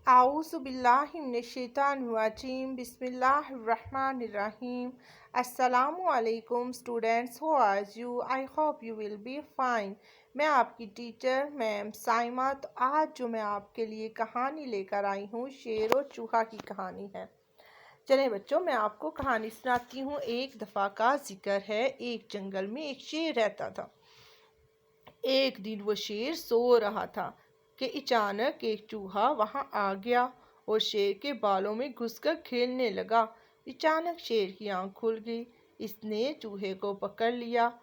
A'udhu billahi minash-shaytanir-rajim. Bismillahir-rahmanir-rahim. Assalamu alaikum students. How are you? I hope you will be fine. मैं आपकी teacher ma'am Saima. तो आज जो मैं आपके लिए कहानी लेकर आई हूँ शेर और चूहा की कहानी है। चलें बच्चों, मैं आपको कहानी सुनाती हूँ। एक दफ़ा का जिक्र है, एक जंगल में एक शेर रहता था। एक दिन वो शेर सो रहा था कि अचानक एक चूहा वहां आ गया और शेर के बालों में घुसकर खेलने लगा। अचानक शेर की आंख खुल गई। इसने चूहे को पकड़ लिया।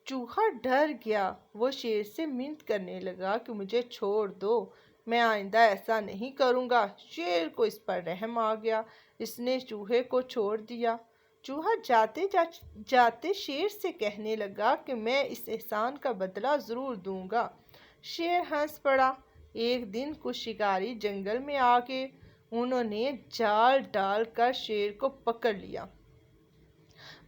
चूहा डर गया। वो शेर से मिन्नत करने लगा कि मुझे छोड़ दो, मैं आइंदा ऐसा नहीं करूँगा। शेर को इस पर रहम आ गया। इसने चूहे को छोड़ दिया। चूहा जाते शेर से कहने लगा कि मैं इस एहसान का बदला ज़रूर दूंगा। शेर हंस पड़ा। एक दिन कुछ शिकारी जंगल में आ गए। उन्होंने जाल डालकर शेर को पकड़ लिया।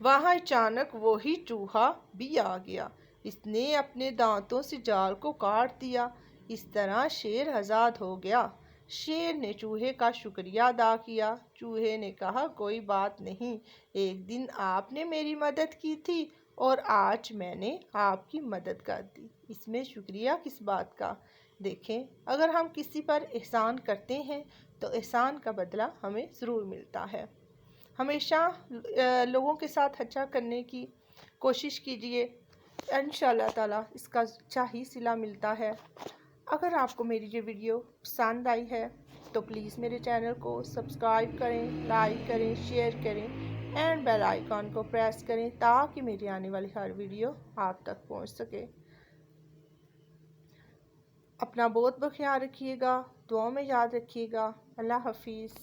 वहां अचानक वही चूहा भी आ गया। इसने अपने दांतों से जाल को काट दिया। इस तरह शेर आज़ाद हो गया। शेर ने चूहे का शुक्रिया अदा किया। चूहे ने कहा, कोई बात नहीं, एक दिन आपने मेरी मदद की थी और आज मैंने आपकी मदद कर दी। इसमें शुक्रिया किस बात का? देखें, अगर हम किसी पर एहसान करते हैं तो एहसान का बदला हमें ज़रूर मिलता है। हमेशा लोगों के साथ अच्छा करने की कोशिश कीजिए, इंशाअल्लाह ताला इसका अच्छा ही सिला मिलता है। अगर आपको मेरी ये वीडियो पसंद आई है तो प्लीज़ मेरे चैनल को सब्सक्राइब करें, लाइक करें, शेयर करें एंड बेल आइकॉन को प्रेस करें ताकि मेरी आने वाली हर वीडियो आप तक पहुंच सके। अपना बहुत बहुत ख्याल रखिएगा, दुआ में याद रखिएगा। अल्लाह हाफिज़।